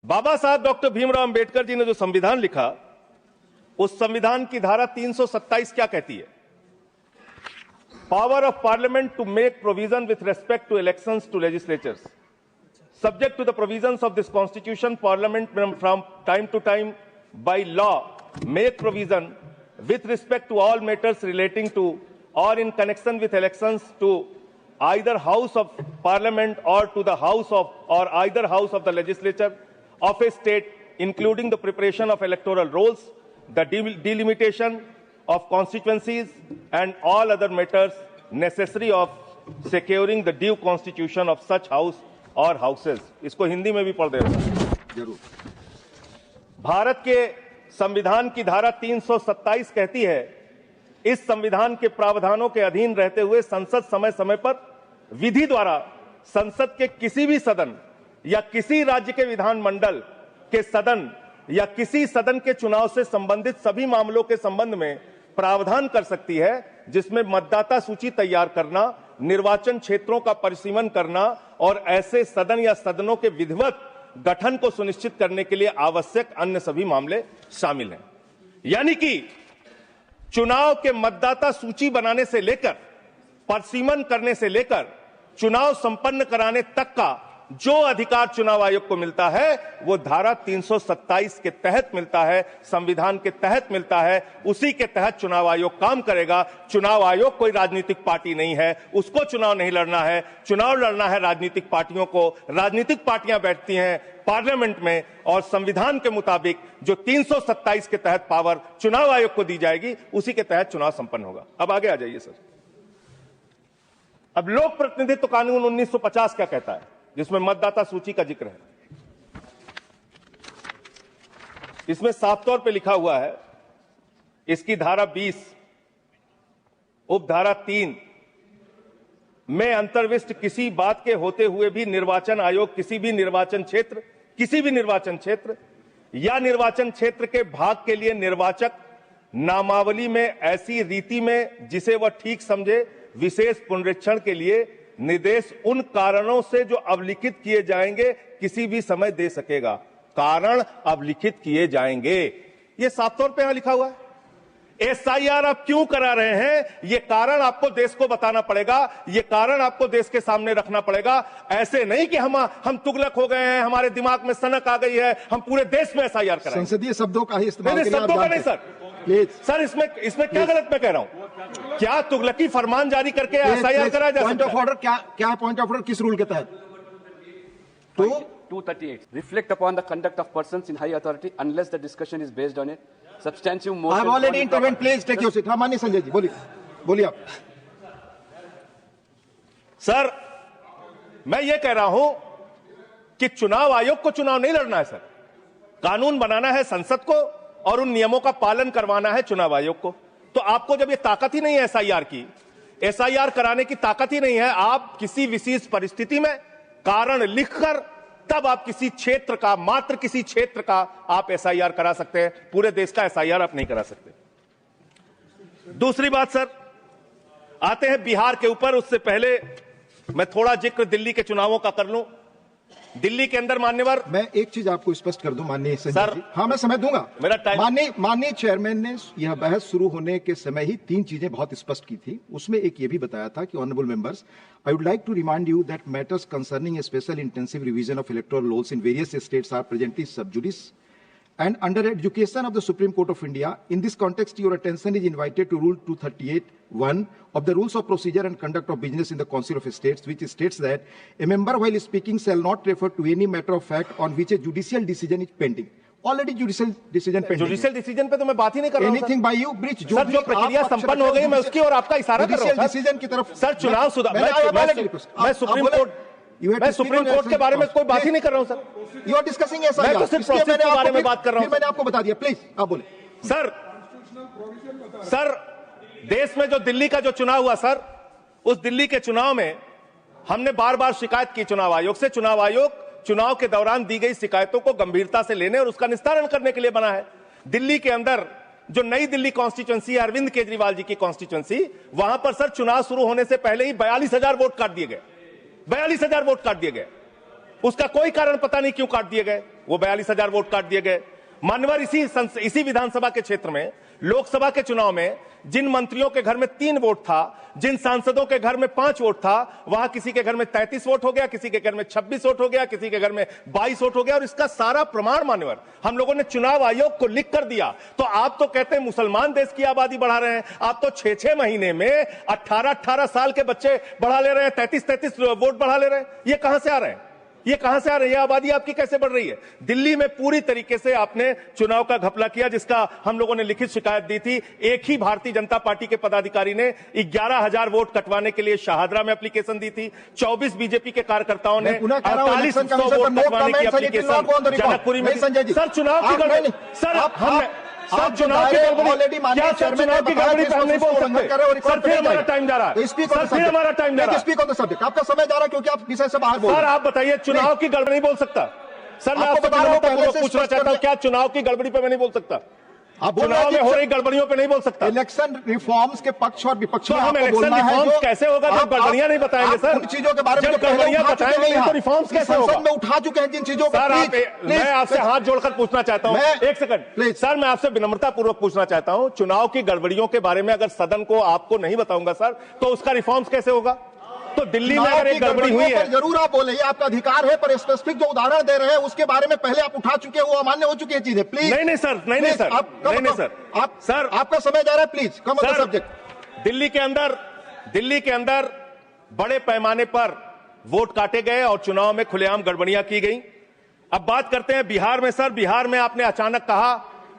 बाबा साहब डॉक्टर भीमराव अंबेडकर जी ने जो संविधान लिखा, उस संविधान की धारा 327 क्या कहती है? Power of parliament to make provision with respect to elections to legislatures subject to the provisions of this constitution. Parliament from time to time by law make provision with respect to all matters relating to or in connection with elections to either house of parliament or to the house of or either house of the legislature of a state, including the preparation of electoral rolls, the delimitation of constituencies and all other matters necessary of securing the due constitution of such house और houses. इसको हिंदी में भी पढ़ दे जरूर। भारत के संविधान की धारा 327 कहती है, इस संविधान के प्रावधानों के अधीन रहते हुए संसद समय समय पर विधि द्वारा संसद के किसी भी सदन या किसी राज्य के विधानमंडल के सदन या किसी सदन के चुनाव से संबंधित सभी मामलों के संबंध में प्रावधान कर सकती है, जिसमें मतदाता सूची तैयार करना, निर्वाचन क्षेत्रों का परिसीमन करना और ऐसे सदन या सदनों के विधिवत गठन को सुनिश्चित करने के लिए आवश्यक अन्य सभी मामले शामिल हैं। यानी कि चुनाव के मतदाता सूची बनाने से लेकर, परिसीमन करने से लेकर, चुनाव संपन्न कराने तक का जो अधिकार चुनाव आयोग को मिलता है, वो धारा 327 के तहत मिलता है, संविधान के तहत मिलता है। उसी के तहत चुनाव आयोग काम करेगा। चुनाव आयोग कोई राजनीतिक पार्टी नहीं है, उसको चुनाव नहीं लड़ना है। चुनाव लड़ना है राजनीतिक पार्टियों को। राजनीतिक पार्टियां बैठती हैं पार्लियामेंट में और संविधान के मुताबिक जो 327 के तहत पावर चुनाव आयोग को दी जाएगी, उसी के तहत चुनाव संपन्न होगा। अब आगे आ जाइए सर। अब लोक प्रतिनिधित्व कानून 1950 क्या कहता है, जिसमें मतदाता सूची का जिक्र है? इसमें साफ तौर पे लिखा हुआ है, इसकी धारा 20 उपधारा 3 में अंतर्विष्ट किसी बात के होते हुए भी निर्वाचन आयोग किसी भी निर्वाचन क्षेत्र या निर्वाचन क्षेत्र के भाग के लिए निर्वाचक नामावली में ऐसी रीति में जिसे वह ठीक समझे विशेष पुनरीक्षण के लिए निर्देश उन कारणों से जो अवलिखित किए जाएंगे किसी भी समय दे सकेगा। कारण अवलिखित किए जाएंगे, ये साफ तौर पे यहां लिखा हुआ है। एसआईआर आप क्यों करा रहे हैं, ये कारण आपको देश को बताना पड़ेगा, ये कारण आपको देश के सामने रखना पड़ेगा। ऐसे नहीं कि हम तुगलक हो गए हैं, हमारे दिमाग में सनक आ गई है, हम पूरे देश में एसआईआर कराएं। संसदीय शब्दों का ही इस्तेमाल शब्दों का नहीं सर, इसमें क्या गलत मैं कह रहा हूं? क्या तुगलकी फरमान जारी करके एसआईआर कराया जा सकता है? पॉइंट ऑफ ऑर्डर क्या पॉइंट ऑफ ऑर्डर किस रूल के तहत? 238 reflect upon the conduct of persons in high authority unless the discussion is based on a substantive motion. I have already intervened. Please take your seat. हाँ, माननीय संजय जी बोलिए आप। Sir, मैं ये कह रहा हूं कि चुनाव आयोग को चुनाव नहीं लड़ना है सर, कानून बनाना है संसद को और उन नियमों का पालन करवाना है चुनाव आयोग को। तो आपको जब ये ताकत ही नहीं है एसआईआर की, एसआईआर कराने की ताकत ही नहीं है, आप किसी विशेष परिस्थिति में कारण लिखकर तब आप किसी क्षेत्र का, मात्र किसी क्षेत्र का आप एसआईआर करा सकते हैं, पूरे देश का एसआईआर आप नहीं करा सकते। दूसरी बात सर, आते हैं बिहार के ऊपर। उससे पहले मैं थोड़ा जिक्र दिल्ली के चुनावों का कर लूं। दिल्ली के अंदर मान्यवर, मैं एक चीज आपको स्पष्ट कर दूं माननीय संजय जी। हाँ, मैं समय दूंगा। मेरा टाइम। माननीय चेयरमैन ने यह बहस शुरू होने के समय ही 3 चीजें बहुत स्पष्ट की थी। उसमें एक ये भी बताया था कि honourable members, I would like to remind you that matters concerning a special intensive revision of electoral laws in various states are presently sub judice and under education of the Supreme Court of India. In this context, your attention is invited to Rule 238(1) of the Rules of Procedure and Conduct of Business in the Council of States, which states that a member while speaking shall not refer to any matter of fact on which a judicial decision is pending. Already judicial decision pending. Judicial decision पे तो मैं बात ही नहीं कर रहा हूं। Anything by you breach जो प्रक्रिया संपन्न हो गई, मैं उसकी और आपका इशारा कर रहा हूं। डिसीजन की तरफ सर, चुनाव सुधार, मैं सुप्रीम कोर्ट के बारे में कोई बात ही नहीं कर रहा हूं सर। यू आर डिस्कसिंग ऐसा, मैं तो सिर्फ प्रोसेस के बारे में बात कर रहा हूं। मैंने आपको बता दिया, प्लीज आप बोले। सर, देश में जो दिल्ली का जो चुनाव हुआ सर, उस दिल्ली के चुनाव में हमने बार बार शिकायत की चुनाव आयोग से। चुनाव आयोग चुनाव के दौरान दी गई शिकायतों को गंभीरता से लेने और उसका निस्तारण करने के लिए बना है। दिल्ली के अंदर जो नई दिल्ली कॉन्स्टिट्यूएंसी, अरविंद केजरीवाल जी की कॉन्स्टिट्यूएंसी, वहां पर सर चुनाव शुरू होने से पहले ही 42,000 वोट काट दिए गए। 42,000 वोट काट दिए गए। उसका कोई कारण पता नहीं क्यों काट दिए गए, वो 42,000 वोट काट दिए गए। मान्यवर इसी विधानसभा के क्षेत्र में लोकसभा के चुनाव में जिन मंत्रियों के घर में 3 वोट था, जिन सांसदों के घर में 5 वोट था, वहां किसी के घर में 33 वोट हो गया, किसी के घर में 26 वोट हो गया, किसी के घर में 22 वोट हो गया। और इसका सारा प्रमाण मान्यवर हम लोगों ने चुनाव आयोग को लिख कर दिया। तो आप तो कहते हैं मुसलमान देश की आबादी बढ़ा रहे हैं, आप तो 6-6 महीने में 18-18 साल के बच्चे बढ़ा ले रहे हैं, 33-33 वोट बढ़ा ले रहे हैं। ये कहां से आ रहे हैं? ये कहां से आ रही है? आबादी आपकी कैसे बढ़ रही है? दिल्ली में पूरी तरीके से आपने चुनाव का घपला किया, जिसका हम लोगों ने लिखित शिकायत दी थी। एक ही भारतीय जनता पार्टी के पदाधिकारी ने 11,000 वोट कटवाने के लिए शाहदरा में एप्लीकेशन दी थी। 24 बीजेपी के कार्यकर्ताओं ने 4800 वोट कटवाने की एप्लीकेशन जनकपुरी में। सर चुनाव की गड़बड़ी, सर चुनाव की गड़बड़ी, क्या सर चुनाव की गड़बड़ी पे हम नहीं बोल सकते? सर फिर हमारा टाइम जा रहा है, सर फिर हमारा टाइम जा रहा है। स्पीक ऑन द सब्जेक्ट, आपका समय जा रहा है क्योंकि आप विषय से बाहर बोल रहे हैं। सर आप बताइए, चुनाव की गड़बड़ी नहीं बोल सकता? सर मैं आपसे पूछना चाहता हूं, क्या चुनाव की गड़बड़ी पे मैं नहीं बोल सकता? चुनाव में हो रही गड़बड़ियों पे नहीं बोल सकता? इलेक्शन रिफॉर्म्स के पक्ष और विपक्ष में हम इलेक्शन रिफॉर्म्स कैसे होगा जब गड़बड़ियां नहीं बताएंगे? सर उन चीजों के बारे में जब गड़बड़ियां बताएंगे तो रिफॉर्म्स कैसे होगा? संसद में उठा चुके हैं जिन चीजों सर मैं आपसे हाथ जोड़कर पूछना चाहता हूं, एक सेकंड सर, मैं आपसे विनम्रता पूर्वक पूछना चाहता हूं, चुनाव की गड़बड़ियों के बारे में अगर सदन को आपको नहीं बताऊंगा सर, तो उसका रिफॉर्म्स कैसे होगा? तो दिल्ली में अगर एक गड़बड़ी हुई है, जरूर आप बोले, आपका अधिकार है, पर स्पेसिफिक जो उदाहरण दे रहे हैं उसके बारे में पहले आप उठा चुके हैं, वो अमान्य हो चुकी है चीजें। प्लीज नहीं सर, नहीं सर, सर आपका समय जा रहा है, please come on the subject. Delhi के अंदर बड़े पैमाने पर वोट काटे गए और चुनाव में खुलेआम गड़बड़ियां की गई। अब बात करते हैं बिहार में। सर बिहार में आपने अचानक कहा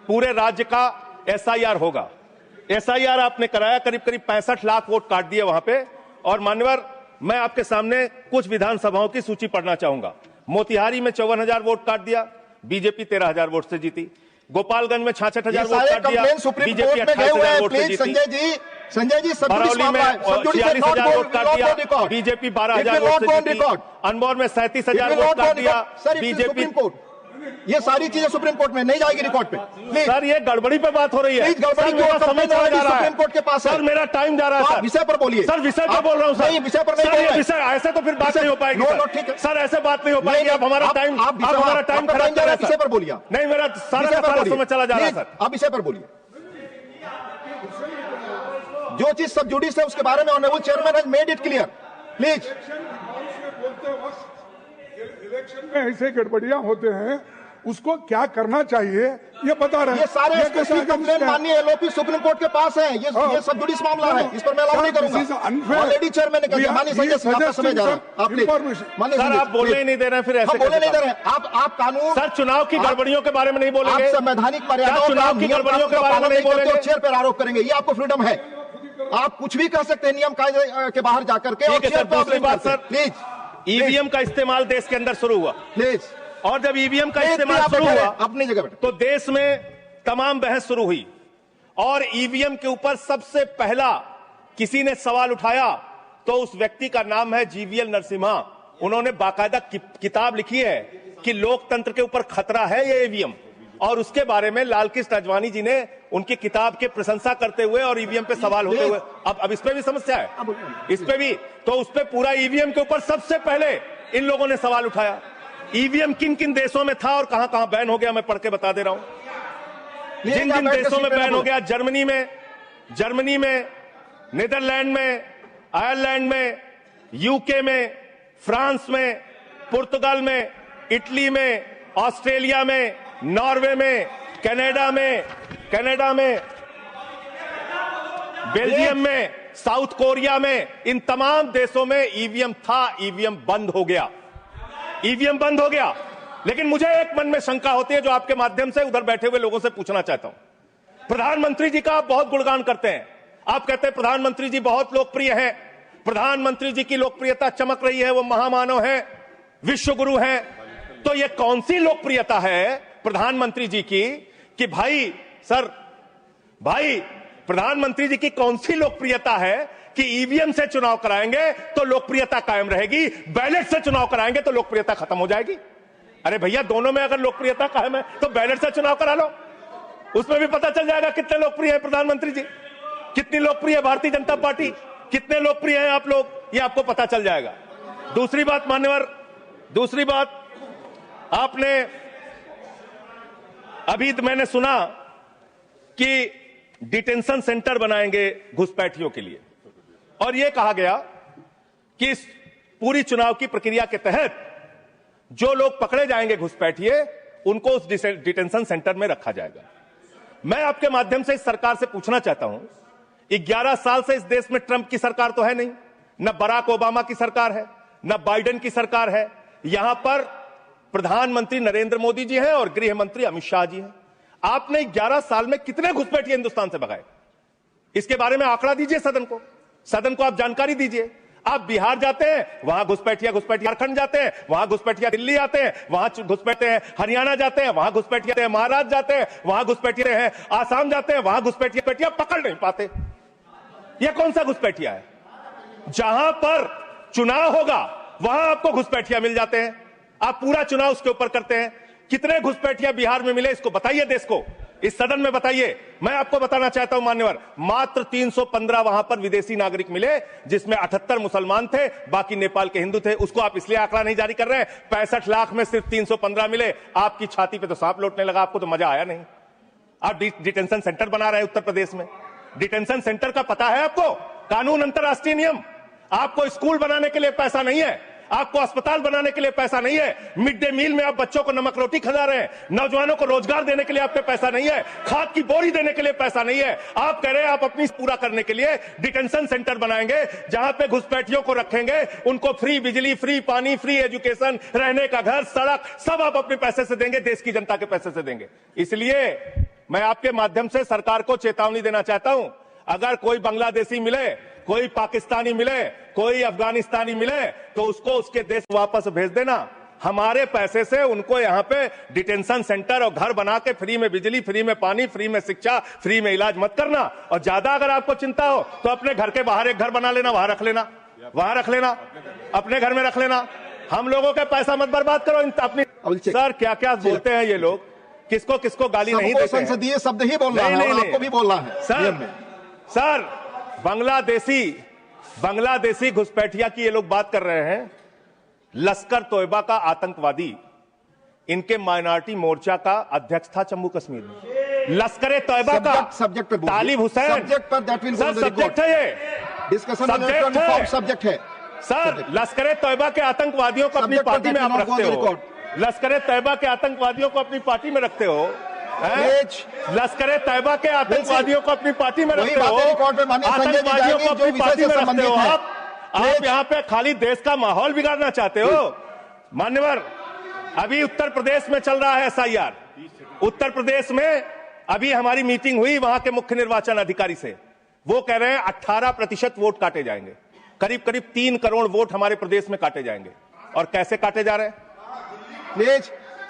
पूरे राज्य का SIR होगा। SIR आपने कराया, करीब 65 लाख वोट काट दिए वहां पे। और मान्यवर मैं आपके सामने कुछ विधानसभाओं की सूची पढ़ना चाहूंगा। मोतिहारी में 54,000 वोट काट दिया, बीजेपी 13,000 वोट से जीती। गोपालगंज में 66,000 वोट काट दिया, बीजेपी 28,000 वोट से जीती। संजय जी बरौली में 46,000 वोट काट दिया, बीजेपी 12,000 वोट से जीती। अनमोल में 37,000 वोट काट दिया, बीजेपी। ये सारी चीजें सुप्रीम कोर्ट में नहीं जाएगी रिकॉर्ड पे। सर ये गड़बड़ी पे बात हो रही है। गड़बड़ी मेरा समय चला जा रहा है, सुप्रीम कोर्ट के पास है। सर मेरा टाइम जा रहा है। सर विषय पर बोलिए। सर विषय पर बोल रहा हूँ सर। विषय पर नहीं, विषय ऐसे तो फिर बात नहीं हो पाएगी सर, ऐसे बात नहीं हो पाएगी। आप हमारा टाइम खराब कर रहे हैं। विषय पर बोलिए। नहीं मेरा सारा समय चला जा रहा है सर। आप विषय पर बोलिए। जो चीज सब जुडिस है उसके बारे में honourable chairman has made it clear. Please. Election में ऐसे गड़बड़ियां होते हैं, उसको क्या करना चाहिए ये बता रहे हैं। ये सारे कंप्लेंट माननीय LOP सुप्रीम कोर्ट के पास है। ये सब जुडिस मामला है, इस पर मैं अलाउ नहीं करूंगा। ऑलरेडी चेयरमैन ने कहा। माननीय संजय सिंह आपका समय जा रहा है, आप प्लीज। सर आप बोलने ही नहीं दे रहे हैं, फिर ऐसे बोलने नहीं दे रहे हैं आप। कानून सर चुनाव की गड़बड़ियों के बारे में नहीं बोलेंगे, आप संवैधानिक मर्यादा चुनाव की गड़बड़ियों के बारे में नहीं बोलेंगे, चेयर पर आरोप करेंगे, ये आपको फ्रीडम है। आप कुछ भी कह सकते हैं नियम कायदे के बाहर जाकर के। दूसरी बात सर, प्लीज, EVM का इस्तेमाल देश के अंदर शुरू हुआ, प्लीज। और जब EVM का इस्तेमाल शुरू हुआ अपनी जगह तो देश में तमाम बहस शुरू हुई। और EVM के ऊपर सबसे पहला किसी ने सवाल उठाया तो उस व्यक्ति का नाम है GVL नरसिम्हा। उन्होंने बाकायदा किताब लिखी है कि लोकतंत्र के ऊपर खतरा है ये EVM, और उसके बारे में लाल कृष्ण अडवाणी जी ने उनकी किताब के प्रशंसा करते हुए और EVM पे सवाल होते हुए, अब इस पे भी समस्या है, इस पे भी तो उस पे पूरा EVM के ऊपर सबसे पहले इन लोगों ने सवाल उठाया। EVM किन किन देशों में था और कहां कहां बैन हो गया, मैं पढ़ के बता दे रहा हूं। जिन जिन देशों में बैन हो गया, जर्मनी में, नीदरलैंड में, आयरलैंड में, UK में, फ्रांस में, पुर्तगाल में, इटली में, ऑस्ट्रेलिया में, नॉर्वे में, कनाडा में, बेल्जियम में, साउथ कोरिया में, इन तमाम देशों में EVM था। EVM बंद हो गया, EVM बंद हो गया। लेकिन मुझे एक मन में शंका होती है जो आपके माध्यम से उधर बैठे हुए लोगों से पूछना चाहता हूं। प्रधानमंत्री जी का आप बहुत गुणगान करते हैं, आप कहते हैं प्रधानमंत्री जी बहुत लोकप्रिय हैं, प्रधानमंत्री जी की लोकप्रियता चमक रही है, वो महामानव हैं, विश्व गुरु हैं। तो ये कौन सी लोकप्रियता है प्रधानमंत्री जी की कि भाई प्रधानमंत्री जी की कौन सी लोकप्रियता है कि EVM से चुनाव कराएंगे तो लोकप्रियता कायम रहेगी, बैलेट से चुनाव कराएंगे तो लोकप्रियता खत्म हो जाएगी? अरे भैया दोनों में अगर लोकप्रियता कायम है तो बैलेट से चुनाव करा लो, उसमें भी पता चल जाएगा कितने लोकप्रिय है प्रधानमंत्री जी, कितनी लोकप्रिय है भारतीय जनता पार्टी, कितने लोकप्रिय हैं आप लोग, ये आपको पता चल जाएगा। दूसरी बात मान्यवर, दूसरी बात, आपने अभी मैंने सुना कि डिटेंशन सेंटर बनाएंगे घुसपैठियों के लिए, और यह कहा गया कि इस पूरी चुनाव की प्रक्रिया के तहत जो लोग पकड़े जाएंगे घुसपैठिए, उनको उस डिटेंशन सेंटर में रखा जाएगा। मैं आपके माध्यम से इस सरकार से पूछना चाहता हूं, 11 साल से इस देश में ट्रंप की सरकार तो है नहीं, न बराक ओबामा की सरकार है, न बाइडेन की सरकार है। यहां पर प्रधानमंत्री नरेंद्र मोदी जी हैं और गृह मंत्री अमित शाह जी हैं। आपने 11 साल में कितने घुसपैठिए हिंदुस्तान से भगाए, इसके बारे में आंकड़ा दीजिए सदन को आप जानकारी दीजिए। आप बिहार जाते हैं, वहां घुसपैठिया झारखंड जाते हैं, वहां घुसपैठिया दिल्ली आते हैं, वहां घुसपैठे हैं हरियाणा जाते हैं, वहां घुसपैठिया महाराष्ट्र जाते हैं, वहां घुसपैठिए हैं आसाम जाते हैं, वहां घुसपैठिया पकड़ नहीं पाते। यह कौन सा घुसपैठिया है? जहां पर चुनाव होगा वहां आपको घुसपैठिया मिल जाते हैं, आप पूरा चुनाव उसके ऊपर करते हैं। कितने घुसपैठिया बिहार में मिले, इसको बताइए देश को, इस सदन में बताइए। मैं आपको बताना चाहता हूं मान्यवर, मात्र 315 वहां पर विदेशी नागरिक मिले, जिसमें 78 मुसलमान थे, बाकी नेपाल के हिंदू थे। उसको आप इसलिए आंकड़ा नहीं जारी कर रहे हैं। 65 लाख में सिर्फ 315 मिले, आपकी छाती पे तो सांप लौटने लगा, आपको तो मजा आया नहीं। आप डिटेंशन सेंटर बना रहे हैं उत्तर प्रदेश में। डिटेंशन सेंटर का पता है आपको? कानून, अंतर्राष्ट्रीय नियम। आपको स्कूल बनाने के लिए पैसा नहीं है, आपको अस्पताल बनाने के लिए पैसा नहीं है, मिड डे मील में आप बच्चों को नमक रोटी खिला रहे हैं, नौजवानों को रोजगार देने के लिए आपके पैसा नहीं है, खाद की बोरी देने के लिए पैसा नहीं है। आप कह रहे हैं आप अपनी पूरा करने के लिए डिटेंशन सेंटर बनाएंगे, जहां पे घुसपैठियों को रखेंगे, उनको फ्री बिजली, फ्री पानी, फ्री एजुकेशन, रहने का घर, सड़क, सब आप अपने पैसे से देंगे, देश की जनता के पैसे से देंगे। इसलिए मैं आपके माध्यम से सरकार को चेतावनी देना चाहता हूं, अगर कोई बांग्लादेशी मिले, कोई पाकिस्तानी मिले, कोई अफगानिस्तानी मिले, तो उसको उसके देश वापस भेज देना। हमारे पैसे से उनको यहां पे डिटेंशन सेंटर और घर बना के फ्री में बिजली, फ्री में पानी, फ्री में शिक्षा, फ्री में इलाज मत करना। और ज्यादा अगर आपको चिंता हो तो अपने घर के बाहर एक घर बना लेना, वहां रख लेना, अपने घर में रख लेना। हम लोगों का पैसा मत बर्बाद करो अपनी। सर क्या क्या बोलते हैं ये लोग, किसको किसको गाली नहीं देते हैं। संसदीय शब्द ही बोल रहा है, आपको भी बोलना है सर। बांग्लादेशी घुसपैठिया की ये लोग बात कर रहे हैं। लश्कर तोयबा का आतंकवादी, इनके माइनॉरिटी मोर्चा का अध्यक्ष था जम्मू कश्मीर में। लश्कर तोयबा का सब्जेक्ट पे तालिब हुसैन, सब्जेक्ट पर that will go to the subject है, ये डिस्कशन सब्जेक्ट है सर। लश्कर तोयबा के आतंकवादियों को अपनी पार्टी में आप रखते हो, लश्कर तैयबा के आतंकवादियों को अपनी पार्टी में रखते हो, लश्कर तैयबा के आतंकवादियों को अपनी पार्टी में रखते हो, आतंकवादियों को अपनी पार्टी में रखते हो। आप यहाँ पे खाली देश का माहौल बिगाड़ना चाहते हो। मान्यवर, अभी उत्तर प्रदेश में चल रहा है SIR। उत्तर प्रदेश में अभी हमारी मीटिंग हुई वहां के मुख्य निर्वाचन अधिकारी से, वो कह रहे हैं 18% वोट काटे जाएंगे, करीब करीब 3 करोड़ वोट हमारे प्रदेश में काटे जाएंगे। और कैसे काटे जा रहे हैं? प्लीज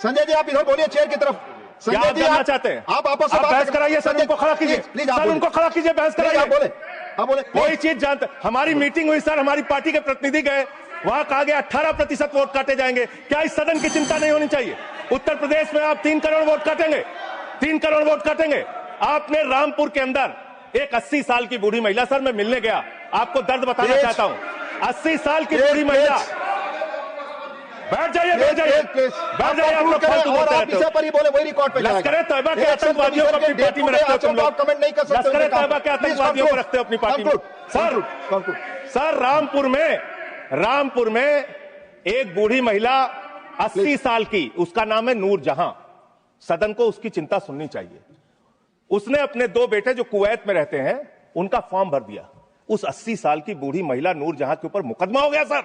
संजय जी आप इधर बोलिए, चेयर की तरफ। संजय जी आप चाहते हैं, आप आपस में बहस कराइए, सर उनको खड़ा कीजिए, सर उनको खड़ा कीजिए, बहस कराइए। आप बोले कोई चीज जानते। हमारी मीटिंग हुई सर, हमारी पार्टी के प्रतिनिधि गए, वहां कहा गया 18% वोट काटे जाएंगे। क्या इस सदन की चिंता नहीं होनी चाहिए? उत्तर प्रदेश में आप 3 करोड़ वोट काटेंगे, 3 करोड़ वोट काटेंगे। आपने रामपुर के अंदर एक 80 साल की बूढ़ी महिला, सर मैं मिलने गया, आपको दर्द बताना चाहता हूं, 80 साल की बूढ़ी महिला, बैठ जाइए आप लोग फालतू बोलते रहते हो। लश्कर तैयबा के आतंकवादियों को अपनी पार्टी में रखते हो तुम लोग, लश्कर तैयबा के आतंकवादियों को रखते हो अपनी पार्टी में। सर रामपुर में एक बूढ़ी महिला 80 साल की, उसका नाम है नूर जहां। सदन को उसकी चिंता सुननी चाहिए। उसने अपने 2 बेटे जो कुवैत में रहते हैं, उनका फॉर्म भर दिया। उस 80 साल की बूढ़ी महिला नूर जहां के ऊपर मुकदमा हो गया सर,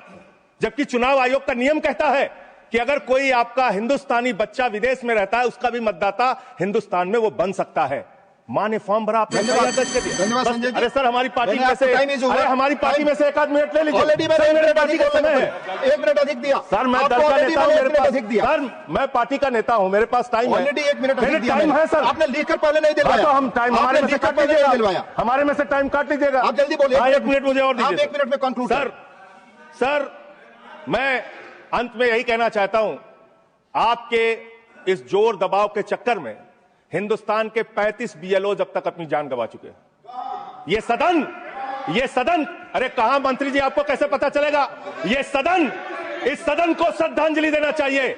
जबकि चुनाव आयोग का नियम कहता है कि अगर कोई आपका हिंदुस्तानी बच्चा विदेश में रहता है, उसका भी मतदाता हिंदुस्तान में वो बन सकता है। मां ने फॉर्म भरा, आपने धन्यवाद। अरे सर हमारी पार्टी में से, अरे हमारी पार्टी में से 1 मिनट ले लीजिए, मेरे पार्टी का समय है। 1 मिनट अधिक दिया सर, मैं दल का नेता हूं, मेरे पास सर मैं पार्टी का नेता हूं, मेरे पास टाइम है। ऑलरेडी 1 मिनट अधिक दिया टाइम है सर। आपने लिखकर पहले नहीं दिलवाया, तो हम टाइम हमारे में से काट लीजिएगा, हमारे में से टाइम काट लीजिएगा। आप जल्दी बोलिए, 1 मिनट मुझे और दीजिए। 1 मिनट में कंक्लूड। सर मैं अंत में यही कहना चाहता हूं, आपके इस जोर दबाव के चक्कर में हिंदुस्तान के 35 BLOs अब तक अपनी जान गंवा चुके हैं। ये सदन, अरे कहां मंत्री जी, आपको कैसे पता चलेगा? ये सदन इस सदन को श्रद्धांजलि देना चाहिए।